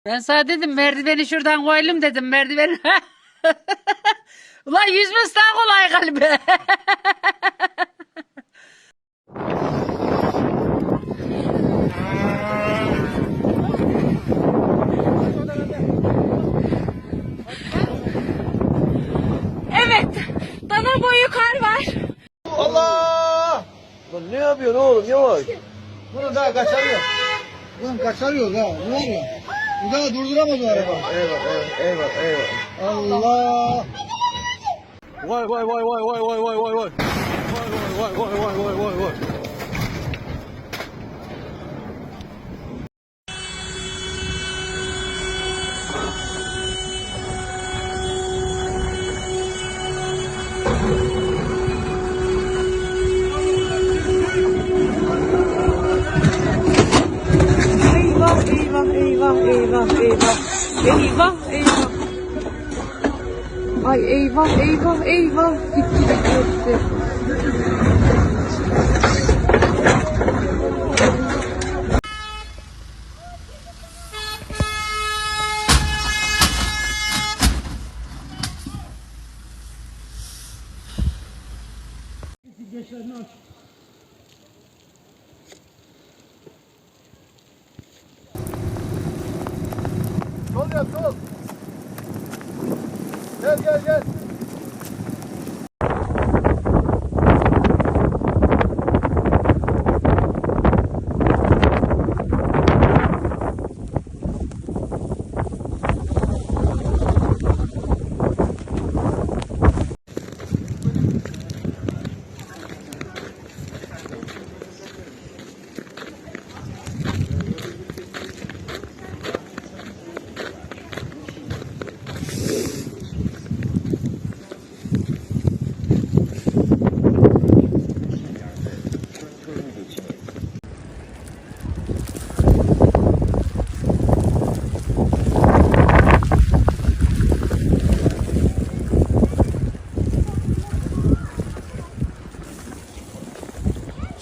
Ben sana dedim merdiveni şuradan koyalım dedim merdiveni. Ulan yüzmesi daha kolay galiba. Evet, dana boyu kar var. Allah! Lan ne yapıyorsun oğlum yavaş. Bunu daha kaçarıyor. Ulan kaçarıyor ha. Ne oluyor? Bu daha durduramaz o araba. Eyvah. Allah! Vay. Vay. Eyvah. Ay eyvah. Gitti. Sol yap sol. Gel.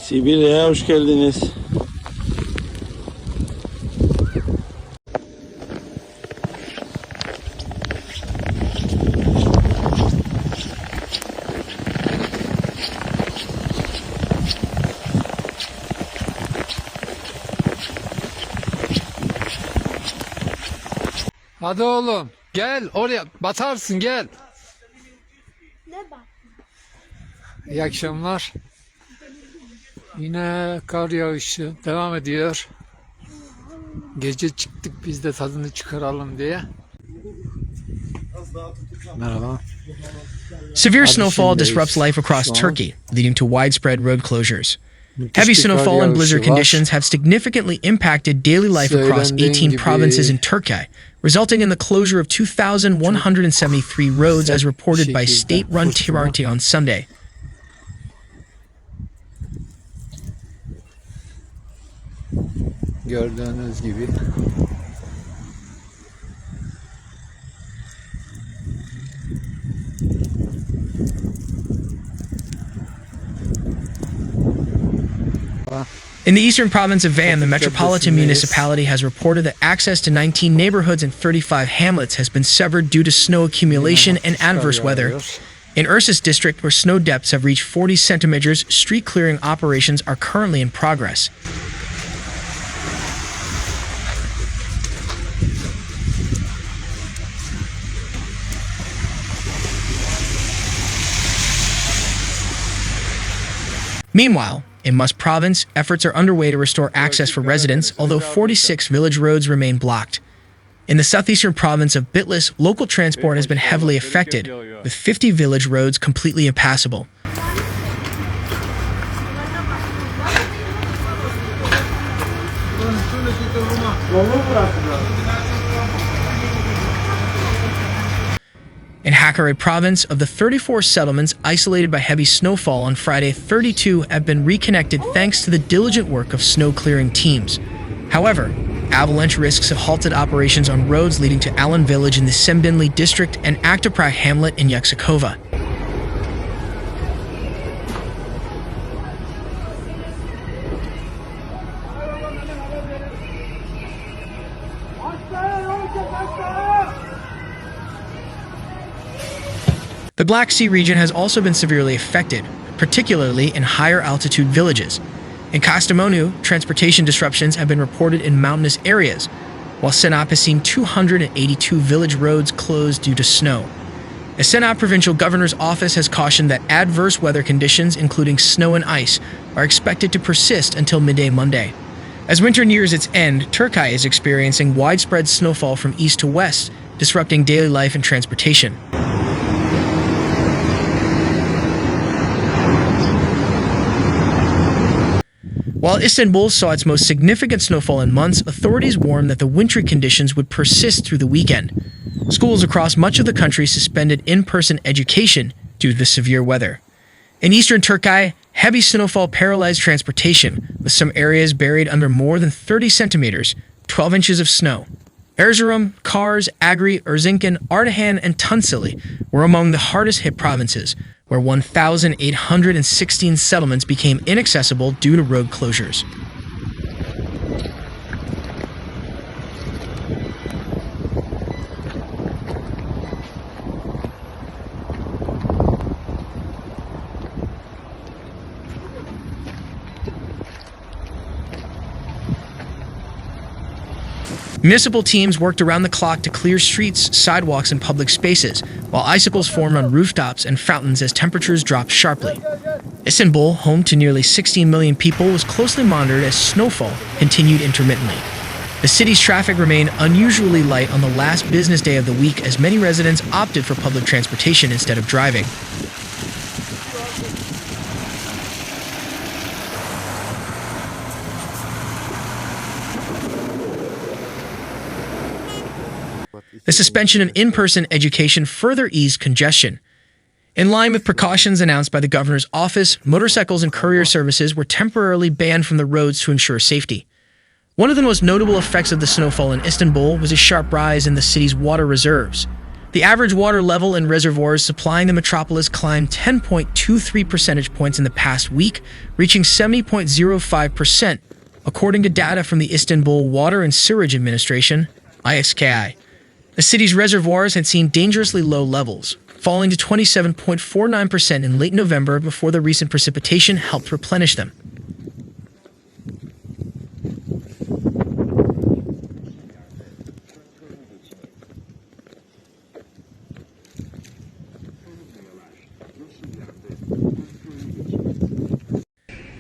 Sibirya'ya hoş geldiniz. Hadi oğlum gel oraya batarsın gel. Ne bak? İyi akşamlar. Yine kar yağışı devam ediyor. Gece çıktık biz de tadını çıkaralım diye. Merhaba. Severe snowfall disrupts life across Turkey, leading to widespread road closures. Heavy snowfall and blizzard conditions have significantly impacted daily life across 18 provinces in Turkey, resulting in the closure of 2,173 roads as reported by state-run TRT on Sunday. Gördüğünüz gibi. In the eastern province of Van, the metropolitan municipality has reported that access to 19 neighborhoods and 35 hamlets has been severed due to snow accumulation and adverse weather. In Ursus district, where snow depths have reached 40 centimeters, street clearing operations are currently in progress. Meanwhile, in Mus Province, efforts are underway to restore access for residents, although 46 village roads remain blocked. In the southeastern province of Bitlis, local transport has been heavily affected, with 50 village roads completely impassable. In Hakkari province, of the 34 settlements isolated by heavy snowfall on Friday, 32 have been reconnected thanks to the diligent work of snow-clearing teams. However, avalanche risks have halted operations on roads leading to Allen Village in the Sembinli district and Aktaprak hamlet in Yeksikova. The Black Sea region has also been severely affected, particularly in higher altitude villages. In Kastamonu, transportation disruptions have been reported in mountainous areas, while Sinop has seen 282 village roads closed due to snow. The Sinop Provincial Governor's Office has cautioned that adverse weather conditions, including snow and ice, are expected to persist until midday Monday. As winter nears its end, Turkey is experiencing widespread snowfall from east to west, disrupting daily life and transportation. While Istanbul saw its most significant snowfall in months, authorities warned that the wintry conditions would persist through the weekend. Schools across much of the country suspended in-person education due to the severe weather. In eastern Turkey, heavy snowfall paralyzed transportation, with some areas buried under more than 30 centimeters, 12 inches of snow. Erzurum, Kars, Agri, Erzincan, Ardahan, and Tunceli were among the hardest-hit provinces, where 1,816 settlements became inaccessible due to road closures. Municipal teams worked around the clock to clear streets, sidewalks, and public spaces, while icicles formed on rooftops and fountains as temperatures dropped sharply. Istanbul, home to nearly 16 million people, was closely monitored as snowfall continued intermittently. The city's traffic remained unusually light on the last business day of the week as many residents opted for public transportation instead of driving. The suspension of in-person education further eased congestion. In line with precautions announced by the governor's office, motorcycles and courier services were temporarily banned from the roads to ensure safety. One of the most notable effects of the snowfall in Istanbul was a sharp rise in the city's water reserves. The average water level in reservoirs supplying the metropolis climbed 10.23 percentage points in the past week, reaching 70.05%, according to data from the Istanbul Water and Sewerage Administration, ISKI. The city's reservoirs had seen dangerously low levels, falling to 27.49% in late November before the recent precipitation helped replenish them.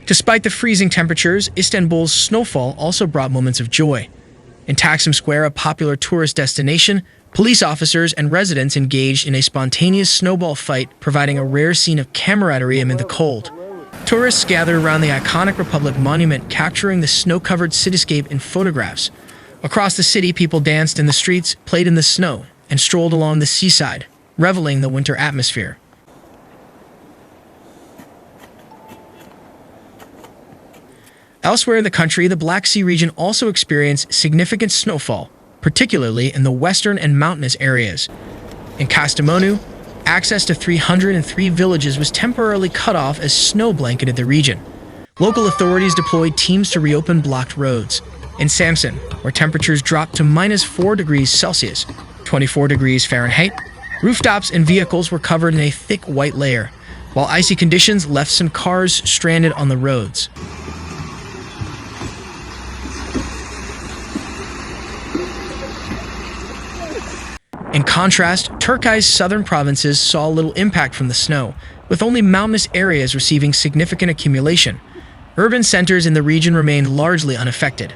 Despite the freezing temperatures, Istanbul's snowfall also brought moments of joy. In Taksim Square, a popular tourist destination, police officers and residents engaged in a spontaneous snowball fight, providing a rare scene of camaraderie amid the cold. Tourists gathered around the iconic Republic Monument, capturing the snow-covered cityscape in photographs. Across the city, people danced in the streets, played in the snow, and strolled along the seaside, reveling in the winter atmosphere. Elsewhere in the country, the Black Sea region also experienced significant snowfall, particularly in the western and mountainous areas. In Kastamonu, access to 303 villages was temporarily cut off as snow blanketed the region. Local authorities deployed teams to reopen blocked roads. In Samsun, where temperatures dropped to -4 degrees Celsius, 24 degrees Fahrenheit, rooftops and vehicles were covered in a thick white layer, while icy conditions left some cars stranded on the roads. In contrast, Turkey's southern provinces saw little impact from the snow, with only mountainous areas receiving significant accumulation. Urban centers in the region remained largely unaffected.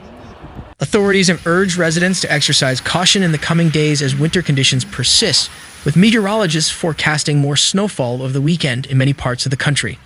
Authorities have urged residents to exercise caution in the coming days as winter conditions persist, with meteorologists forecasting more snowfall over the weekend in many parts of the country.